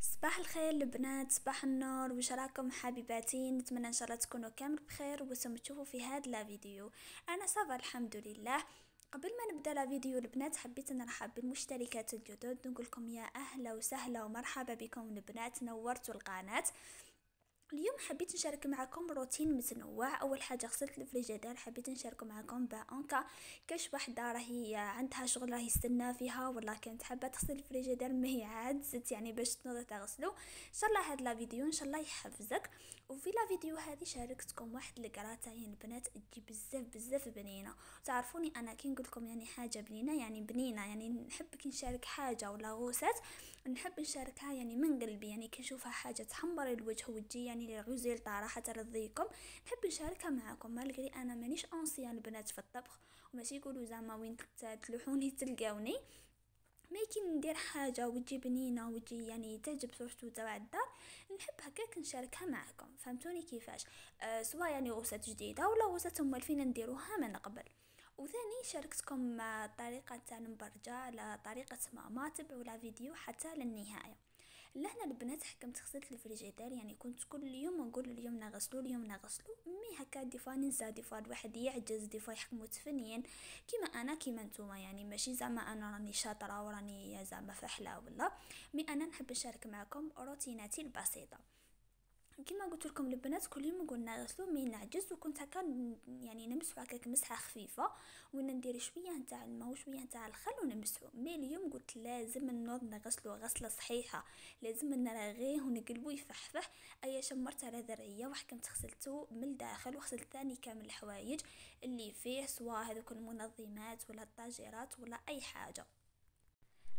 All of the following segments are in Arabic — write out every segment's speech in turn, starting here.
صباح الخير البنات، صباح النور. وش راكم حبيباتي؟ نتمنى ان شاء الله تكونوا كامل بخير وبسم تشوفوا في هذا الفيديو. انا صافا الحمد لله. قبل ما نبدا الفيديو البنات حبيت نرحب بالمشتركات الجدد، نقول لكم يا اهلا وسهلا ومرحبا بكم البنات، نورتوا القناه. اليوم حبيت نشارك معكم روتين متنوع. اول حاجه غسلت الفريجيدير، حبيت نشارك معكم بانكا كاش وحده راهي عندها شغل راهي يستنى فيها ولا كانت حابه تغسل الفريجيدير ما هي عادت يعني باش تنوض تغسلو. ان شاء الله هذا الفيديو ان شاء الله يحفزك. وفي الفيديو هذه شاركتكم واحد القرا تاعي البنات تجي بزاف بنينه. تعرفوني انا كي نقول لكم يعني حاجه بنينه يعني نحب كي نشارك حاجه ولا غوصات نحب نشاركها يعني من قلبي، يعني كي نشوفها حاجه تحمر الوجه وتجي يعني الريزلت راح ترضيكم نحب نشاركها معكم. مالغري انا مانيش انسيان البنات في الطبخ وماشي يقولوا زعما وين تلوحوني تلقاوني، ما كي ندير حاجه وتجي بنينه وتجي يعني تعجب صورته تاع الدار نحب هكاك نشاركها معكم. فهمتوني كيفاش؟ سواء يعني غوصات جديده ولا غوصات موالفين نديروها من قبل. وثاني شاركتكم طريقه تاع المبرجه على طريقه ماما، تبعوا لا فيديو حتى للنهايه. لهنا البنات حكمت غسلت الفريجيدير، يعني كنت كل يوم نقول اليوم نغسلو مي هكا ديفا ننسى، ديفا الواحد يعجز، ديفا يحكمو تفنين كيما انا كيما نتوما. يعني ماشي زعما انا راني شاطره وراني زعما فحله ولا مي انا نحب نشارك معكم روتيناتي البسيطه. كما قلت لكم البنات كل يوم قلنا نغسلو مي نعجز، وكنت هكا يعني نمسحو هكاك مسحه خفيفه وندير شويه نتاع الماء وشويه نتاع الخل ونمسحو. مي اليوم قلت لازم نوض نغسلو غسله صحيحه، لازم نرغيه ونقلبو يفحفح. اي شمرت على ذرعيه وحكمت غسلته من الداخل وغسلت ثاني كامل الحوايج اللي فيه، سواء هذوك المنظمات ولا الطاجيرات ولا اي حاجه.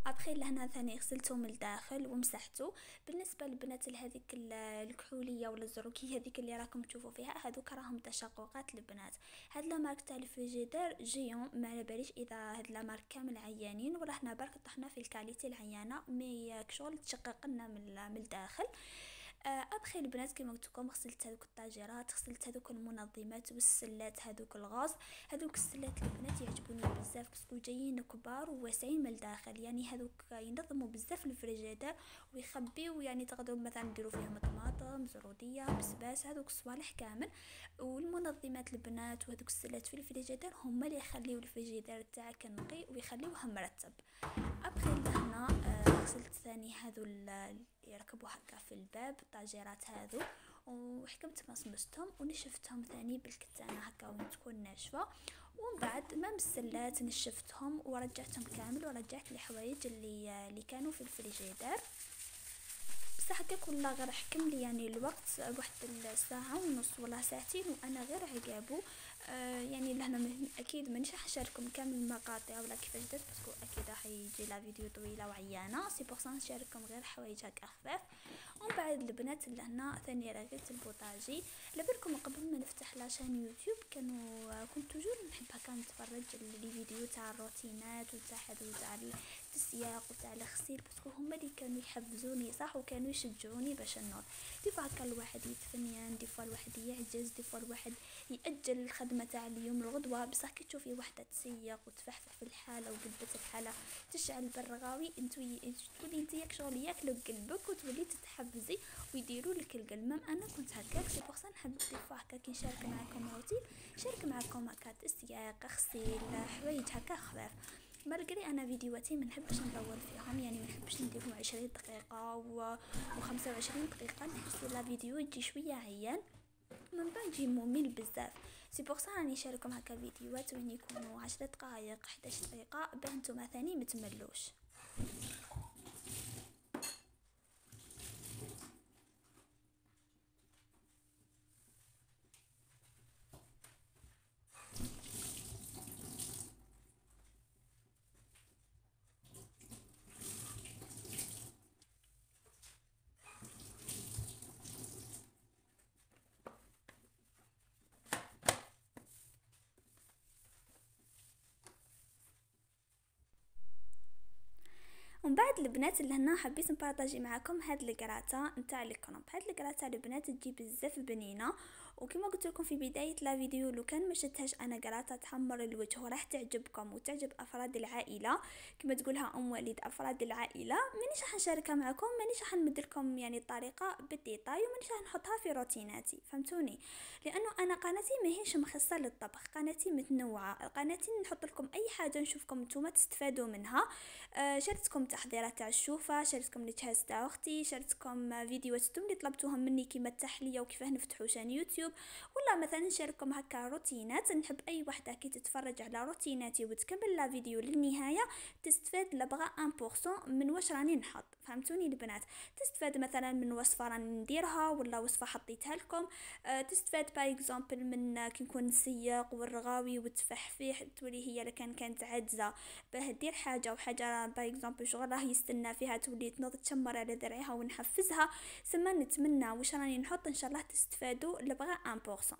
ابخي لهنا ثاني غسلته من الداخل ومسحته. بالنسبه للبنات لهذيك الكحوليه ولا الزروكيه هذيك اللي راكم تشوفوا فيها، هذوك راهم تشققات البنات. هاد لا مارك تاع الفريجيدير جيون، ما على باليش اذا هاد لا مارك كامل عيانين ولا حنا برك طحنا في الكاليتي العيانه، مي كشغل تشقق لنا من الداخل. ابخي البنات كما قلت لكم غسلت هذوك الطاجيرات، غسلت هذوك المنظمات والسلات، هذوك الغاز. هذوك السلات البنات يعجبوني بزاف باسكو جايين كبار وواسعين من الداخل، يعني هذوك ينظموا بزاف الفريجيدير ويخبيو، يعني تقدروا مثلا ديروا فيهم طماطم زروديه بسباس هذوك الصوالح كامل. والمنظمات البنات وهذوك السلات في الفريجيدير هما اللي يخليو الفريجيدير تاعك نقي ويخليوه مرتب. ابخي لهنا غسلت ثاني هذو يركبوا هكا في الباب الطاجيرات هذو، وحكمت مصمصتهم ونشفتهم ثاني بالكتانه هكا وين تكون ناشفه. ومن بعد ما مسلات نشفتهم ورجعتهم كامل ورجعت الحوايج اللي كانوا في الفريجيدير. بصح هكا كل غير حكم لي يعني الوقت واحد الساعه ونص ولا ساعتين وانا غير عقابو. يعني لهنا اكيد مانيش راح نشارككم كامل المقاطع ولا كيفاش درت باسكو اكيد راح يجي لا فيديو طويله وعيانه، سي بور سا نشارككم غير حوايج هكا خفاف. ومن بعد البنات لهنا ثاني رغيت البوطاجي. لبالكم قبل ما نفتح لاشين يوتيوب كنت توجور نحب هكا نتفرج لي فيديو تاع الروتينات وتاع هذو تاع التسياق وتاع الغسيل، باسكو هما اللي كانوا يحفزوني صح وكانوا يشجعوني باش نوض. ديفا هكا الواحد يتفنيان، ديفا الواحد يعجز، ديفا الواحد يأجل الخدمة تاع اليوم الغدوة. بصح كي تشوفي وحدة تسيق وتفحفح في الحالة وقلبت الحالة تشعل بالرغاوي تولي انت ياك شغل ياكلوا قلبك وتولي تتحفزي ويديروا لك القلب. مام انا كنت هكاك سي بوغ سا نحب ديفا هكا كي نشارك معكم روتين، نشارك معكم هكا تسياق غسيل حوايج هكا خفاف. مالغري انا فيديوهاتي ما نحبش نطول فيهم، يعني ما نحبش نديرهم 20 دقيقه و25 دقيقه، نحس لا فيديو يجي شويه عيان من بعد يجي ممل بزاف. سي بوغ سا راني نشارككم هكا فيديوهات وين يكونوا 10 دقائق 11 دقيقه باه نتوما ثاني متملوش. ومن بعد البنات اللي هنا حبيت نبارطاجي معكم هاد الكراطه نتاع الكرنب. هاد الكراطه البنات تجي بزاف بنينه وكما قلت لكم في بدايه لا فيديو، لو كان ما شفتهاش انا قراتها تحمر الوجه وراح تعجبكم وتعجب افراد العائله، كما تقولها ام وليد افراد العائله. مانيش راح نشاركها معكم، مانيش راح نمد لكم يعني الطريقه بالديتاي، ومانيش راح نحطها في روتيناتي، فهمتوني؟ لانه انا قناتي ماهيش مخصصه للطبخ، قناتي متنوعه، قناتي نحط لكم اي حاجه نشوفكم نتوما تستفادوا منها. شاركتكم تحضيرات تاع الشوفه، شاركتكم الجهاز تاع اختي، شاركتكم فيديوهات اللي طلبتوهم مني كيما التحليه وكيفاه نفتحوا شان يوتيوب، ولا مثلا نشارككم هكا روتينات. نحب اي وحده كي تتفرج على روتيناتي وتكمل لا فيديو للنهايه تستفاد لبغا 1% من واش راني نحط، فهمتوني البنات؟ تستفاد مثلا من وصفه راني نديرها ولا وصفه حطيتها لكم. تستفاد باي اكزامبل من كي نكون نسيق والرغاوي والتفحفيح، تولي هي لكان كانت عاجزه باه دير حاجه وحاجه باي اكزامبل شغل راه يستنى فيها، تولي تنوض تشمر على ذرعها ونحفزها. سما نتمنى واش راني نحط ان شاء الله تستفادوا لبغا 1%.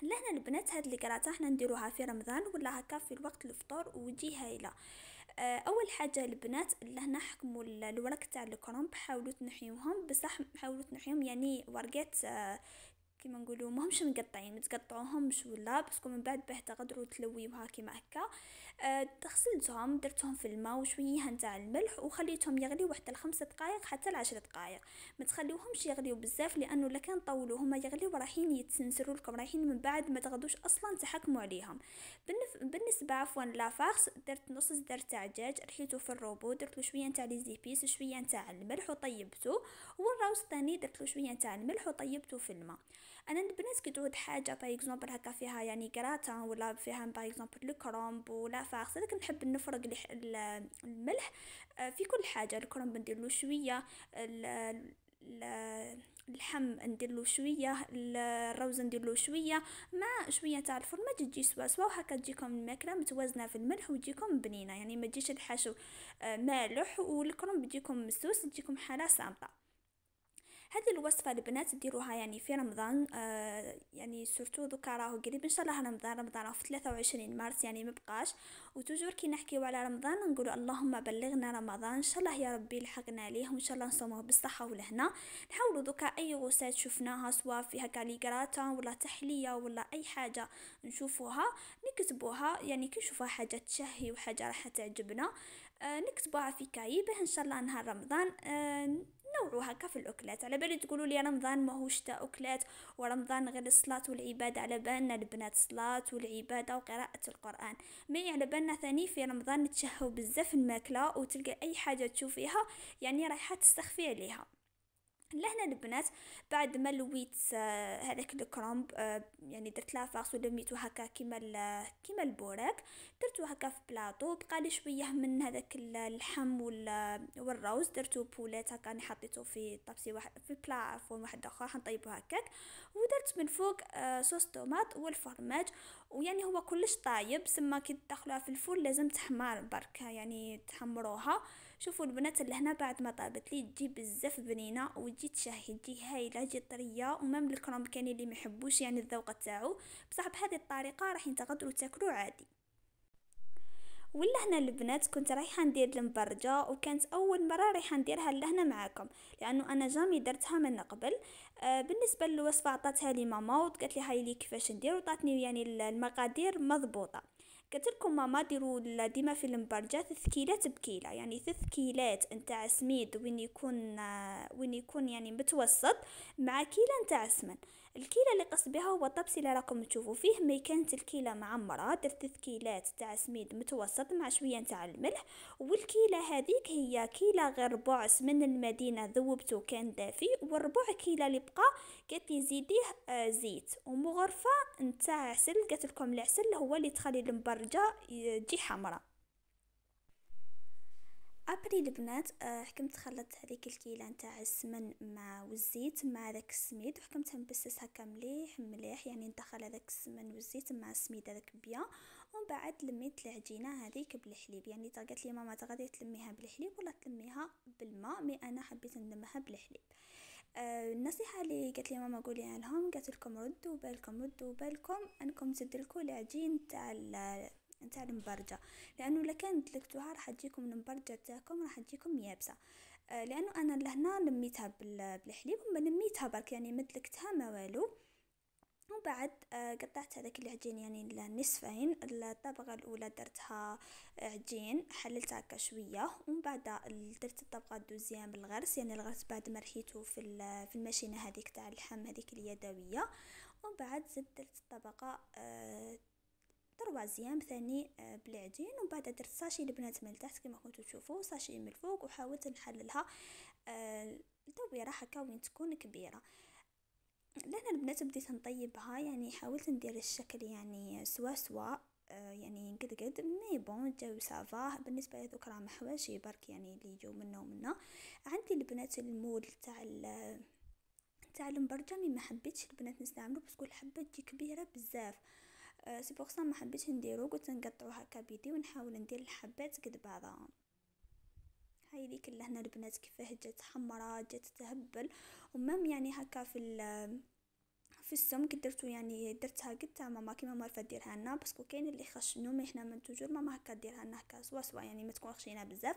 لهنا البنات هاد اللي قراتها احنا نديروها في رمضان ولا هكا في الوقت الفطور وتجي هايله. اول حاجه البنات لهنا حكموا الورق تاع الكرنب، حاولوا تنحيوهم بصح، حاولوا تنحيوهم يعني ورقات كيما نقولوا ماهمش مقطعين، متقطعوهمش ولا باسكو من بعد باه تقدروا تلويوها كيما هكا. غسلتهم درتهم في الماء وشويه نتاع الملح وخليتهم يغليو واحد 5 دقائق حتى 10 دقائق. ما تخليوهمش يغليو بزاف لانه لكان طولوا هما يغليو رايحين يتسنسروا لكم، رايحين من بعد ما تغدوش اصلا تحكموا عليهم. بالنسبه عفوا لافارس، درت نص زر تاع دجاج رحيته في الروبو، درت له شويه نتاع لي زيبيس شويه نتاع الملح وطيبته، والراوس ثاني درت له شويه نتاع الملح وطيبته في الماء. انا البنات كي تعود حاجه باي اكزامبل هكا فيها يعني كراتا ولا فيها باي اكزامبل الكرنب ولا فارس، لكن نحب نفرق الملح في كل حاجه. الكرنب ندير له شويه، اللحم ندير له شويه، الروز ندير له شويه، مع شويه تاع الفرماج تجي سوا سوا، وهكا تجيكم الماكله متوازنه في الملح وتجيكم بنينه، يعني ما تجيش الحشو مالح والكرنب تجيكم مسوس، تجيكم حاله سامطه. هذه الوصفه البنات ديروها يعني في رمضان، يعني سورتو دوكا راهو قريب ان شاء الله رمضان في 23 مارس يعني مبقاش. وتوجور كي نحكيو على رمضان نقولوا اللهم بلغنا رمضان، ان شاء الله يا ربي لحقنا ليه وان شاء الله نصومه بالصحه والهنا. نحاولوا دوكا اي غوسات شفناها سواء فيها كاليغراتا ولا تحليه ولا اي حاجه نشوفوها نكتبوها، يعني كي نشوفوها حاجه تشهي وحاجه راح تعجبنا نكتبوها في كاي باه ان شاء الله نهار رمضان نوعوا هكا في الاكلات. على بالي تقولوا لي رمضان ماهوش تاع اكلات ورمضان غير الصلاه والعباده، على بالنا البنات صلاه والعباده وقراءه القران، مي على بالنا ثاني في رمضان نتشهوا بزاف الماكله وتلقى اي حاجه تشوفيها يعني رايحه تستخفي عليها. لهنا البنات بعد ما لويت هذاك الكرنب يعني درت لها فاص ولميتو هكا كيما البوراك، درتو هكا في بلاطو، بقى لي شويه من هذاك اللحم والروز، درتو بولات هكا حطيته في طبسي واحد في بلا عفوا واحد اخر حنطيبو هكاك، ودرت من فوق صوص طوماط والفرماج. ويعني هو كلش طايب، سما كي تدخلوها في الفول لازم تحمر بركه يعني تحمروها. شوفوا البنات اللي هنا بعد ما طابت لي تجي بزاف بنينه وتجي تشهي، تجي هايله، تجي طريه، ومام الكرنب كاين اللي ما يحبوش يعني الذوق تاعو، بصح بهذه الطريقه راح تقدروا تاكلوا عادي. ولا هنا البنات كنت رايحه ندير المبرجه، وكانت اول مره رايحه نديرها لهنا معاكم لانه انا جامي درتها من قبل. بالنسبه للوصفه عطاتها لي ماما وقالت لي هاي لي كيفاش ندير، وعطاتني يعني المقادير مضبوطه. قلت لكم ماما ديروا ديما في المبرجة 3 كيلات بكيلة، يعني 3 كيلات نتاع سميد وين يكون يعني متوسط مع كيلة نتاع سمن. الكيلة اللي قص بها هو الطبسي اللي راكم تشوفوا فيه، ما كانت الكيلة معمرة، درت 3 كيلات تاع سميد متوسط مع شوية نتاع الملح. والكيلة هذيك هي كيلة غير ربع من المدينة ذوبته كان دافي، والربع كيلة اللي بقى قالت لي زيديه زيت ومغرفة نتاع عسل، قلت لكم العسل هو اللي تخلي المبرجة تجي حمراء. ابري البنات حكمت خلطت هذيك الكيلة نتاع السمن مع والزيت مع داك السميد، وحكمت نبسس هكا مليح مليح، يعني ندخل هذاك السمن والزيت مع السميد هذاك بيان. ومن بعد لميت العجينه هذيك بالحليب، يعني قالت لي ماما تغدي تلميها بالحليب ولا تلميها بالماء، مي انا حبيت نلمها بالحليب. النصيحه اللي قالت لي ماما قوليها لهم، قالت لكم ردوا بالكم انكم تدلكوا العجين تاع المبرجه، لانه لكان دلكتوها راح تجيكم المبرجه تاعكم راح تجيكم يابسه. لانه انا لهنا لميتها بالحليب وما لميتها برك يعني مدلكتها ما والو. ومن بعد قطعت هذاك العجين يعني النصفين. الطبقة الأولى درتها عجين حللتها هكا شوية، ومن بعد درت الطبقة الدوزيام بالغرس، يعني الغرس بعد ما رحيته في الماشينة هذيك تاع اللحم هذيك اليدوية. ومن بعد درت الطبقة تروازيام ثاني بالعجين. ومن بعد درت ساشي البنات من تحت كما كنتو تشوفوا، ساشي من الفوق، وحاولت نحللها الدويرة هكا وين تكون كبيرة. لأن البنات بديت نطيبها، يعني حاولت ندير الشكل يعني سوا يعني قد مي بون جاو سافا. بالنسبه لهذوك راهم حواشي برك يعني اللي يجوا منا ومنا. عندي البنات المول تاع المبرجمي ما حبيتش البنات نستعملو باسكو الحبه تجي كبيره بزاف. سي بوغ سا ما حبيتش نديرو، قلت نقطعو هكا بيدي ونحاول ندير الحبات قد بعضها. هاي ليك لهنا البنات كيفاه جات حمرا جات تهبل. ومام يعني هكا في السمك درتو، يعني درتها قد تاع ماما كيما مارفه ديرها لنا، باسكو كاين اللي خشنو ما احنا من توجور ماما هكا ديرها لنا هكا سوا يعني ما تكون خشينه بزاف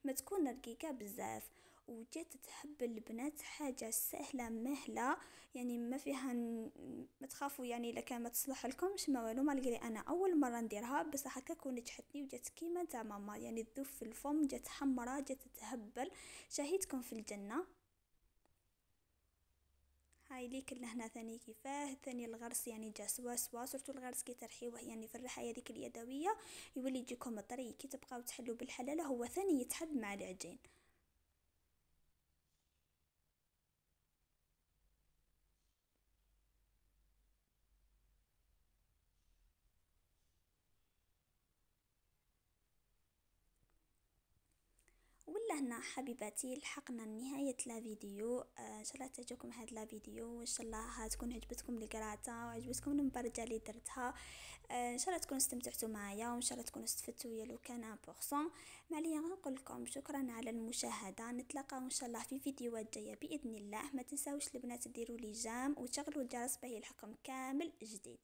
ما تكون رقيقه بزاف. وجات تهبل البنات حاجه سهله مهله، يعني ما فيها ما تخافوا يعني الا كان ما تصلح لكمش ما والو. مالغري انا اول مره نديرها بس هكا كون نجحتني وجات كيما تاع ماما، يعني تذوب في الفم، جات حمرا جات تهبل. شهيتكم في الجنه. هاي ليك لهنا ثاني كيفاه ثاني الغرس يعني جا سوا صرتو الغرس كي ترحيوه يعني في الرحاية ديك اليدوية يولي يجيكم طري. كي تبقاو تحلو بالحلالة هو ثاني يتحد مع العجين. ولا هنا حبيباتي لحقنا لنهاية لا فيديو. ان شاء الله تعجبكم هاد لا فيديو، وان شاء الله هتكون عجبتكم القراطة وعجبتكم المبرجة اللي درتها. ان شاء الله تكونوا استمتعتوا معايا، وان شاء الله تكونوا استفدتوا يا لو كان 1%. معليا نقول لكم شكرا على المشاهدة، نتلاقاو ان شاء الله في فيديوهات جاية باذن الله. ما تنساوش البنات ديروا لي جام وتشغلوا الجرس باه يلحقكم كامل جديد.